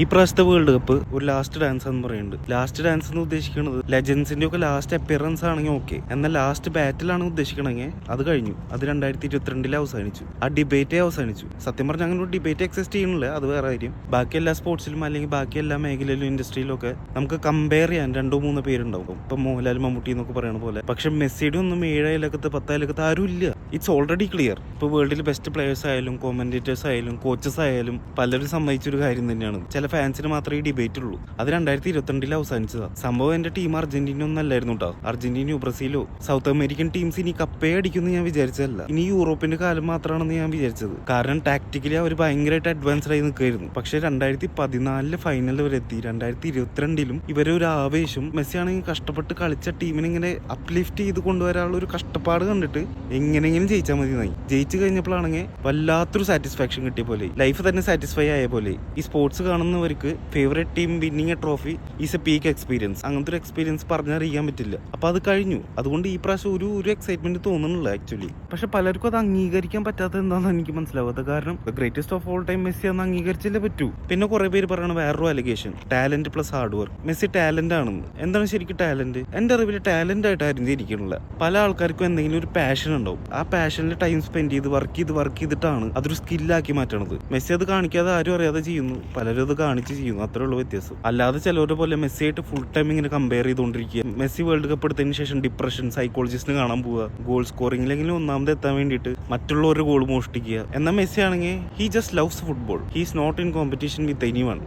ഈ പ്രാവശ്യത്തെ world cup ഒരു ലാസ്റ്റ് ഡാൻസ് എന്ന് പറയുന്നുണ്ട്. ലാസ്റ്റ് ഡാൻസ് എന്ന് ഉദ്ദേശിക്കുന്നത് ലെജൻസിന്റെ ഒക്കെ ലാസ്റ്റ് അപ്പിയറൻസ് ആണെങ്കിൽ ഓക്കെ, എന്നാൽ ലാസ്റ്റ് ബാറ്റിലാണ് ഉദ്ദേശിക്കണമെങ്കിൽ അത് കഴിഞ്ഞു. അത് 2022 അവസാനിച്ചു. ആ ഡിബേറ്റേ അവസാനിച്ചു. സത്യം പറഞ്ഞാൽ അങ്ങനെ ഒരു ഡിബേറ്റ് എക്സിസ്റ്റ് ചെയ്യുന്നില്ല, അത് വേറെ കാര്യം. ബാക്കി എല്ലാ സ്പോർട്സിലും അല്ലെങ്കിൽ ബാക്കി എല്ലാ മേഖലയിലും ഇൻഡസ്ട്രിയിലും ഒക്കെ നമുക്ക് കമ്പയർ ചെയ്യാൻ 2-3 പേരുണ്ടാവും. ഇപ്പൊ മോഹൻലാൽ, മമ്മൂട്ടി എന്നൊക്കെ പറയുന്ന പോലെ. പക്ഷെ മെസ്സിയുടെ ഒന്നും 7 അയലക്കത്ത് 10 അയലക്കത്ത് ആരും ഇല്ല. It's already clear. ഇപ്പൊ വേൾഡിൽ ബെസ്റ്റ് പ്ലേയേഴ്സ് ആയാലും കോമന്റേറ്റേഴ്സ് ആയാലും കോച്ചസ് ആയാലും പലരും സമ്മതിച്ചൊരു കാര്യം തന്നെയാണ്. ചില ഫാൻസിന് മാത്രമേ ഈ ഡിബേറ്റ് ഉള്ളൂ. അത് 2022 അവസാനിച്ചതാ. സംഭവം എന്റെ ടീം അർജന്റീന ഒന്നും അല്ലായിരുന്നു കേട്ടോ. അർജന്റീനയോ ബ്രസീലോ സൗത്ത് അമേരിക്കൻ ടീംസ് ഇനി കപ്പേ അടിക്കുമെന്ന് ഞാൻ വിചാരിച്ചതല്ല. ഇനി യൂറോപ്പിന്റെ കാലം മാത്രമാണെന്ന് ഞാൻ വിചാരിച്ചത്. കാരണം ടാക്ടിക്കലി അവർ ഭയങ്കരമായിട്ട് അഡ്വാൻസ്ഡ് ആയി നിൽക്കുകയായിരുന്നു. പക്ഷെ 2014 ഫൈനൽ വരെ എത്തി. 2022 ഇവരെ ഒരു ആവേശം, മെസ്സി ആണെങ്കിൽ കഷ്ടപ്പെട്ട് കളിച്ച ടീമിനെ ഇങ്ങനെ അപ്ലിഫ്റ്റ് ചെയ്ത് കൊണ്ടുവരാനുള്ള ഒരു കഷ്ടപ്പാട് കണ്ടിട്ട് എങ്ങനെയെങ്കിലും ജയിച്ചാൽ മതി എന്നായി. ജയിച്ചു കഴിഞ്ഞപ്പോഴാണെങ്കിൽ വല്ലാത്തൊരു സാറ്റിസ്ഫാക്ഷൻ കിട്ടിയ പോലെ, ലൈഫ് തന്നെ സാറ്റിസ്ഫൈ ആയ പോലെ. ഈ സ്പോർട്സ് കാണുന്നവർക്ക് favourite team winning A trophy is A peak experience. അങ്ങനത്തെ ഒരു എക്സ്പീരിയൻസ് പറഞ്ഞറിയിക്കാൻ പറ്റില്ല. അപ്പൊ അത് കഴിഞ്ഞു. അതുകൊണ്ട് ഈ പ്രാവശ്യം ഒരു എക്സൈറ്റ്മെന്റ് തോന്നുന്നില്ല ആക്ച്വലി. പക്ഷെ പലർക്കും അത് അംഗീകരിക്കാൻ പറ്റാത്തത് എന്താണെന്ന് എനിക്ക് മനസ്സിലാവാത്ത. കാരണം greatest of all time Messi അന്ന് അംഗീകരിച്ചില്ലേ പറ്റൂ. പിന്നെ കുറെ പേര് പറയണ വേറൊരു allegation, talent plus hard work. Messi talent ആണെന്ന്. എന്താണ് ശരിക്കും ടാലന്റ്? എന്റെ അറിവിൽ ടാലന്റ് ആയിട്ട് ആരും ഇരിക്കണില്ല. പല ആൾക്കാർക്കും എന്തെങ്കിലും ഒരു പാഷൻ ഉണ്ടാവും. ആ പാഷനിൽ ടൈം സ്പെൻഡ് ചെയ്ത് വർക്ക് ചെയ്തിട്ടാണ് അതൊരു സ്കില്ലാക്കി മാറ്റണത്. മെസ്സി അത് കാണിക്കാതെ ആരും അറിയാതെ ചെയ്യുന്നു, പലരും അത് കാണിച്ച് ചെയ്യുന്നു. അത്രേ ഉള്ളൂ വ്യത്യാസം. അല്ലാതെ ചിലവരുടെ പോലെ മെസ്സി ആയിട്ട് ഫുൾ ടൈം ഇങ്ങനെ കമ്പയർ ചെയ്തുകൊണ്ടിരിക്കുക. മെസ്സി വേൾഡ് കപ്പ് എടുത്തതിന് ശേഷം ഡിപ്രഷൻ, സൈക്കോളജിസ്റ്റിന് കാണാൻ പോവുക, ഗോൾ സ്കോറിംഗിലെങ്കിലും ഒന്നാമത് എത്താൻ വേണ്ടിയിട്ട് മറ്റുള്ളവരുടെ ഗോൾ മോഷ്ടിക്കുക. എന്നാൽ മെസ്സി ആണെങ്കിൽ he just loves football. He is not in competition with anyone.